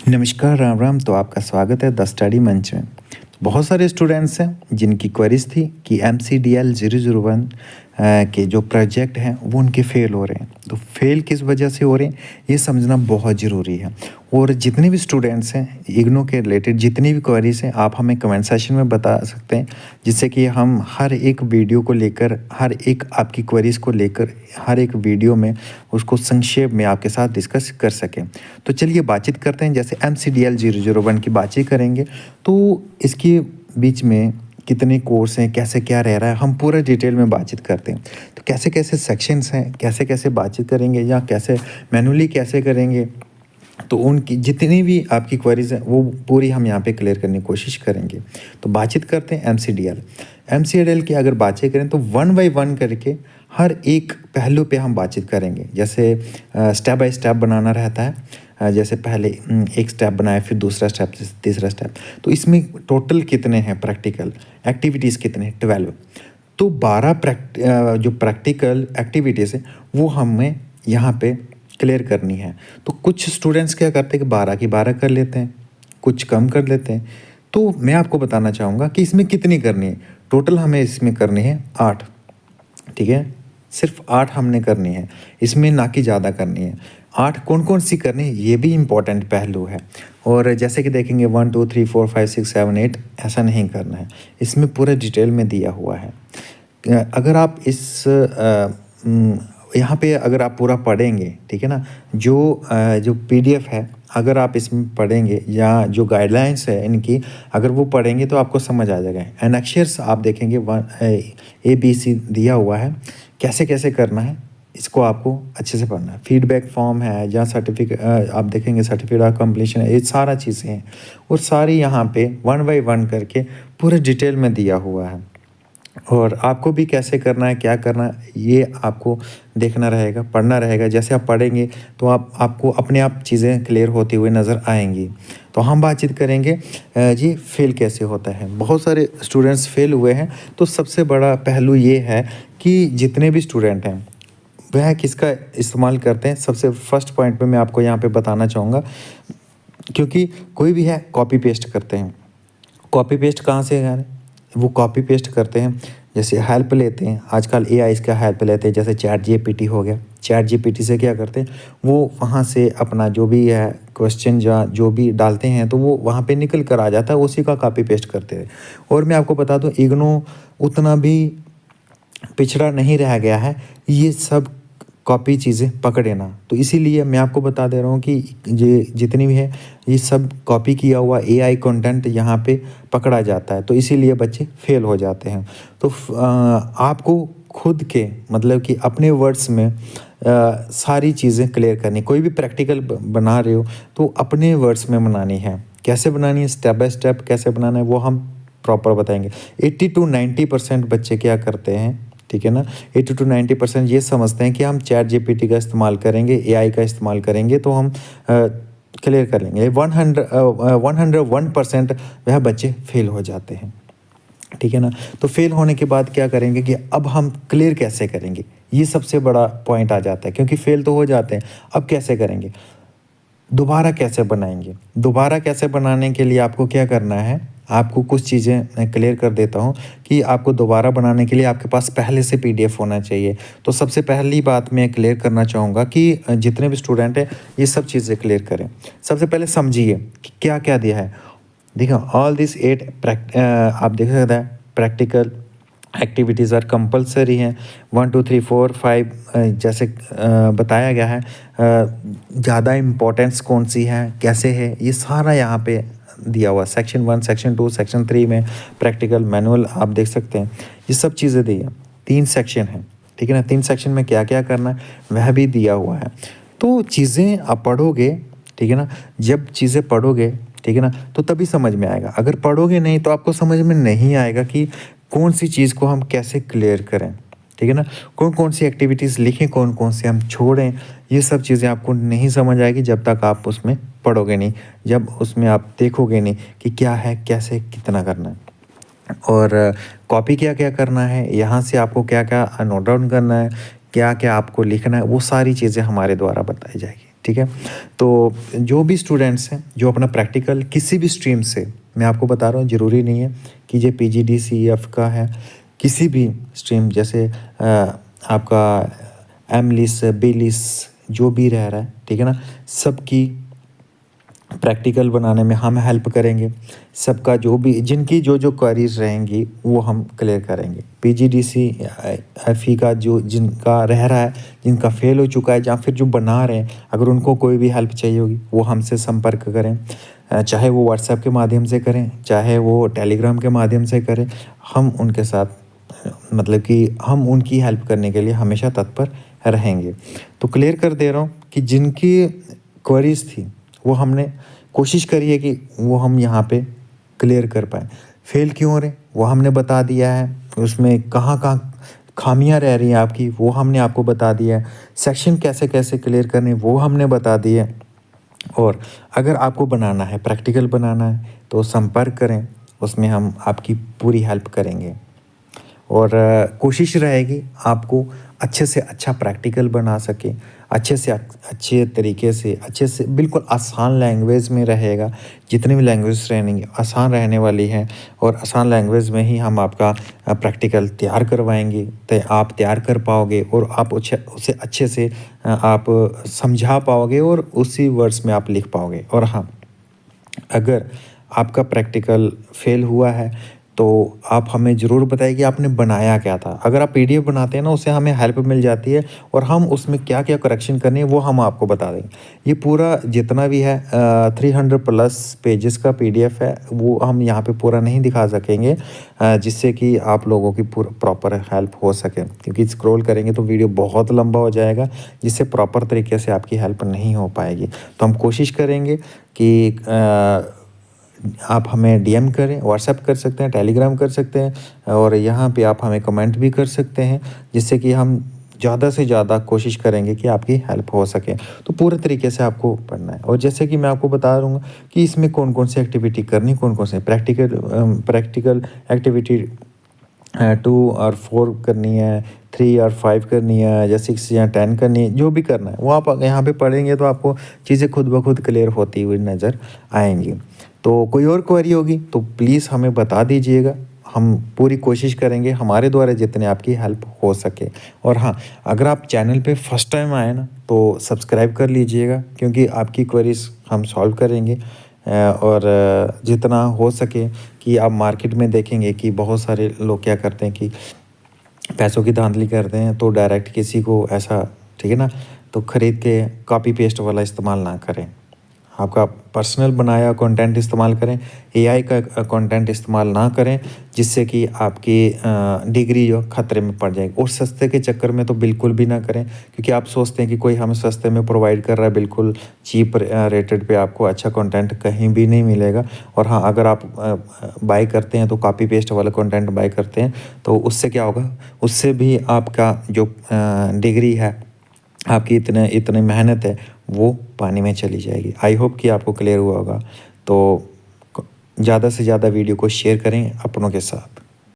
नमस्कार, राम राम। तो आपका स्वागत है द स्टडी मंच में। बहुत सारे स्टूडेंट्स हैं जिनकी क्वेरीज थी कि MCDL 001 के जो प्रोजेक्ट हैं वो उनके फेल हो रहे हैं। तो फेल किस वजह से हो रहे हैं ये समझना बहुत ज़रूरी है। और जितने भी स्टूडेंट्स हैं इग्नू के रिलेटेड जितनी भी क्वेरीज हैं आप हमें कमेंट सेशन में बता सकते हैं, जिससे कि हम हर एक वीडियो को लेकर, हर एक आपकी क्वेरीज को लेकर हर एक वीडियो में उसको संक्षेप में आपके साथ डिस्कस कर सकें। तो चलिए बातचीत करते हैं। जैसे MCDL 001 की बातचीत करेंगे तो इसके बीच में कितने कोर्स हैं, कैसे क्या रह रहा है, हम पूरा डिटेल में बातचीत करते हैं। तो कैसे कैसे सेक्शंस हैं, कैसे कैसे बातचीत करेंगे या कैसे मैनुअली कैसे करेंगे, तो उनकी जितनी भी आपकी क्वेरीज हैं वो पूरी हम यहाँ पे क्लियर करने की कोशिश करेंगे। तो बातचीत करते हैं MCDL की अगर बातचीत करें तो 1 बाय 1 करके हर एक पहलू पे हम बातचीत करेंगे। जैसे स्टेप बाय स्टेप बनाना रहता है। जैसे पहले एक स्टेप बनाया, फिर दूसरा स्टेप, तीसरा स्टेप। तो इसमें टोटल कितने हैं प्रैक्टिकल एक्टिविटीज़, कितने हैं 12। तो 12 जो प्रैक्टिकल एक्टिविटीज़ है वो हमें यहाँ पे क्लियर करनी है। तो कुछ स्टूडेंट्स क्या करते हैं कि 12 की 12 कर लेते हैं, कुछ कम कर लेते हैं। तो मैं आपको बताना चाहूँगा कि इसमें कितनी करनी है। टोटल हमें इसमें करनी है 8, ठीक है। सिर्फ 8 हमने करनी है इसमें, ना कि ज़्यादा करनी है। 8 कौन कौन सी करनी है ये भी इम्पोर्टेंट पहलू है। और जैसे कि देखेंगे 1 2 3 4 5 6 7 8 ऐसा नहीं करना है, इसमें पूरा डिटेल में दिया हुआ है। अगर आप इस यहाँ पे अगर आप पूरा पढ़ेंगे, ठीक है ना, जो PDF है अगर आप इसमें पढ़ेंगे या जो गाइडलाइंस है इनकी अगर वो पढ़ेंगे तो आपको समझ आ जाएगा। एनेक्सर्स आप देखेंगे ABC दिया हुआ है, कैसे कैसे करना है इसको आपको अच्छे से पढ़ना है। फीडबैक फॉर्म है या सर्टिफिकेट आप देखेंगे, सर्टिफिकेट ऑफ कंप्लीशन है, ये सारा चीज़ें हैं। और सारी यहाँ पे 1 बाय 1 करके पूरे डिटेल में दिया हुआ है। और आपको भी कैसे करना है, क्या करना है, ये आपको देखना रहेगा, पढ़ना रहेगा। जैसे आप पढ़ेंगे तो आपको अपने आप चीज़ें क्लियर होती हुई नज़र आएंगी। तो हम बातचीत करेंगे जी फेल कैसे होता है। बहुत सारे स्टूडेंट्स फेल हुए हैं। तो सबसे बड़ा पहलू ये है कि जितने भी स्टूडेंट हैं वह किसका इस्तेमाल करते हैं। सबसे फर्स्ट पॉइंट पे मैं आपको यहाँ पे बताना चाहूँगा, क्योंकि कोई भी है कॉपी पेस्ट करते हैं। कॉपी पेस्ट कहाँ से है, वो कॉपी पेस्ट करते हैं। जैसे हेल्प लेते हैं, आजकल AI का हेल्प लेते हैं, जैसे ChatGPT हो गया। ChatGPT से क्या करते हैं, वो वहाँ से अपना जो भी है क्वेश्चन या जो भी डालते हैं तो वो वहाँ पे निकल कर आ जाता है, उसी का कॉपी पेस्ट करते हैं। और मैं आपको बता दूँ इग्नू उतना भी पिछड़ा नहीं रह गया है ये सब कॉपी चीज़ें पकड़े ना। तो इसीलिए मैं आपको बता दे रहा हूँ कि ये जितनी भी है ये सब कॉपी किया हुआ AI कंटेंट यहाँ पे पकड़ा जाता है, तो इसीलिए बच्चे फेल हो जाते हैं। तो आपको खुद के मतलब कि अपने वर्ड्स में सारी चीज़ें क्लियर करनी। कोई भी प्रैक्टिकल बना रहे हो तो अपने वर्ड्स में बनानी है। कैसे बनानी है, स्टेप बाय स्टेप कैसे बनाना है वो हम प्रॉपर बताएंगे। 80 to 90% बच्चे क्या करते हैं, ठीक है ना, 80 to 90% ये समझते हैं कि हम ChatGPT का इस्तेमाल करेंगे, AI का इस्तेमाल करेंगे तो हम क्लियर कर लेंगे। 101% वह बच्चे फेल हो जाते हैं, ठीक है ना। तो फेल होने के बाद क्या करेंगे कि अब हम क्लियर कैसे करेंगे, ये सबसे बड़ा पॉइंट आ जाता है। क्योंकि फेल तो हो जाते हैं, अब कैसे करेंगे, दोबारा कैसे बनाएंगे। दोबारा कैसे बनाने के लिए आपको क्या करना है, आपको कुछ चीज़ें मैं क्लियर कर देता हूँ कि आपको दोबारा बनाने के लिए आपके पास पहले से PDF होना चाहिए। तो सबसे पहली बात मैं क्लियर करना चाहूँगा कि जितने भी स्टूडेंट हैं ये सब चीज़ें क्लियर करें। सबसे पहले समझिए कि क्या क्या दिया है। देखो ऑल दिस 8 आप देख सकते हैं प्रैक्टिकल एक्टिविटीज़ आर कंपलसरी हैं। 1 2 3 4 5 जैसे बताया गया है। ज़्यादा इम्पोर्टेंस कौन सी है, कैसे है, ये सारा यहाँ पे दिया हुआ। सेक्शन 1, सेक्शन 2, सेक्शन 3 में प्रैक्टिकल मैनुअल आप देख सकते हैं, ये सब चीज़ें दी हैं। 3 सेक्शन हैं, ठीक है ना। 3 सेक्शन में क्या क्या करना है वह भी दिया हुआ है। तो चीज़ें आप पढ़ोगे, ठीक है ना, जब चीज़ें पढ़ोगे, ठीक है ना, तो तभी समझ में आएगा। अगर पढ़ोगे नहीं तो आपको समझ में नहीं आएगा कि कौन सी चीज़ को हम कैसे क्लियर करें, ठीक है ना। कौन कौन सी एक्टिविटीज़ लिखें, कौन कौन से हम छोड़ें, ये सब चीज़ें आपको नहीं समझ आएगी जब तक आप उसमें पढ़ोगे नहीं, जब उसमें आप देखोगे नहीं कि क्या है, कैसे, कितना करना है। और कॉपी क्या क्या करना है, यहाँ से आपको क्या क्या नोट डाउन करना है, क्या क्या आपको लिखना है, वो सारी चीज़ें हमारे द्वारा बताई जाएगी। ठीक है। तो जो भी स्टूडेंट्स हैं जो अपना प्रैक्टिकल किसी भी स्ट्रीम से, मैं आपको बता रहा हूँ ज़रूरी नहीं है कि ये PGDCF का है, किसी भी स्ट्रीम जैसे आपका एमलिस बिलिस जो भी रह रहा है, ठीक है ना, सबकी प्रैक्टिकल बनाने में हम हेल्प करेंगे। सबका जो भी जिनकी जो जो क्वेरीज रहेंगी वो हम क्लियर करेंगे। PGDCFE का जो जिनका रह रहा है, जिनका फेल हो चुका है या फिर जो बना रहे हैं, अगर उनको कोई भी हेल्प चाहिए होगी वो हमसे संपर्क करें, चाहे वो व्हाट्सएप के माध्यम से करें, चाहे वो टेलीग्राम के माध्यम से करें। हम उनके साथ मतलब कि हम उनकी हेल्प करने के लिए हमेशा तत्पर रहेंगे। तो क्लियर कर दे रहा हूँ कि जिनकी क्वेरीज थी वो हमने कोशिश करी है कि वो हम यहाँ पे क्लियर कर पाएँ। फेल क्यों हो रहे वो हमने बता दिया है, उसमें कहाँ कहाँ खामियां रह रही हैं आपकी वो हमने आपको बता दिया है, सेक्शन कैसे कैसे क्लियर करने वो हमने बता दिए। और अगर आपको बनाना है, प्रैक्टिकल बनाना है तो संपर्क करें, उसमें हम आपकी पूरी हेल्प करेंगे। और कोशिश रहेगी आपको अच्छे से अच्छा प्रैक्टिकल बना सके, अच्छे से अच्छे तरीके से, अच्छे से बिल्कुल आसान लैंग्वेज में रहेगा। जितनी भी लैंग्वेज रहेंगी आसान रहने वाली हैं और आसान लैंग्वेज में ही हम आपका प्रैक्टिकल तैयार करवाएंगे। तो आप तैयार कर पाओगे और आप उसे अच्छे से आप समझा पाओगे और उसी वर्ड्स में आप लिख पाओगे। और हाँ, अगर आपका प्रैक्टिकल फेल हुआ है तो आप हमें ज़रूर बताइए कि आपने बनाया क्या था। अगर आप PDF बनाते हैं ना, उससे हमें हेल्प मिल जाती है और हम उसमें क्या क्या करेक्शन करनी है वो हम आपको बता देंगे। ये पूरा जितना भी है 300+ पेजेस का PDF है, वो हम यहाँ पे पूरा नहीं दिखा सकेंगे जिससे कि आप लोगों की प्रॉपर हेल्प हो सके, क्योंकि स्क्रॉल करेंगे तो वीडियो बहुत लंबा हो जाएगा जिससे प्रॉपर तरीके से आपकी हेल्प नहीं हो पाएगी। तो हम कोशिश करेंगे कि आप हमें DM करें, व्हाट्सएप कर सकते हैं, टेलीग्राम कर सकते हैं और यहाँ पे आप हमें कमेंट भी कर सकते हैं, जिससे कि हम ज़्यादा से ज़्यादा कोशिश करेंगे कि आपकी हेल्प हो सके। तो पूरे तरीके से आपको पढ़ना है। और जैसे कि मैं आपको बता दूँगा कि इसमें कौन कौन सी एक्टिविटी करनी, कौन कौन से प्रैक्टिकल एक्टिविटी 2 और 4 करनी है, 3 और 5 करनी है, या 6 या 10 करनी है, जो भी करना है वो आप यहाँ पे पढ़ेंगे तो आपको चीज़ें खुद ब खुद क्लियर होती हुई नज़र आएंगी। तो कोई और क्वेरी होगी तो प्लीज़ हमें बता दीजिएगा, हम पूरी कोशिश करेंगे हमारे द्वारा जितने आपकी हेल्प हो सके। और हाँ, अगर आप चैनल पे फर्स्ट टाइम आए ना तो सब्सक्राइब कर लीजिएगा, क्योंकि आपकी क्वेरीज हम सॉल्व करेंगे। और जितना हो सके कि आप मार्केट में देखेंगे कि बहुत सारे लोग क्या करते हैं कि पैसों की धांधली करते हैं, तो डायरेक्ट किसी को ऐसा, ठीक है ना, तो ख़रीद के कॉपी पेस्ट वाला इस्तेमाल ना करें। आपका पर्सनल बनाया कंटेंट इस्तेमाल करें, AI का कंटेंट इस्तेमाल ना करें, जिससे कि आपकी डिग्री जो खतरे में पड़ जाएगी। और सस्ते के चक्कर में तो बिल्कुल भी ना करें, क्योंकि आप सोचते हैं कि कोई हमें सस्ते में प्रोवाइड कर रहा है, बिल्कुल चीप रेटेड पे आपको अच्छा कंटेंट कहीं भी नहीं मिलेगा। और हाँ, अगर आप बाय करते हैं तो कॉपी पेस्ट वाला कंटेंट बाय करते हैं तो उससे क्या होगा, उससे भी आपका जो डिग्री है, आपकी इतने मेहनत है, वो पानी में चली जाएगी। आई होप कि आपको क्लियर हुआ होगा। तो ज़्यादा से ज़्यादा वीडियो को शेयर करें अपनों के साथ।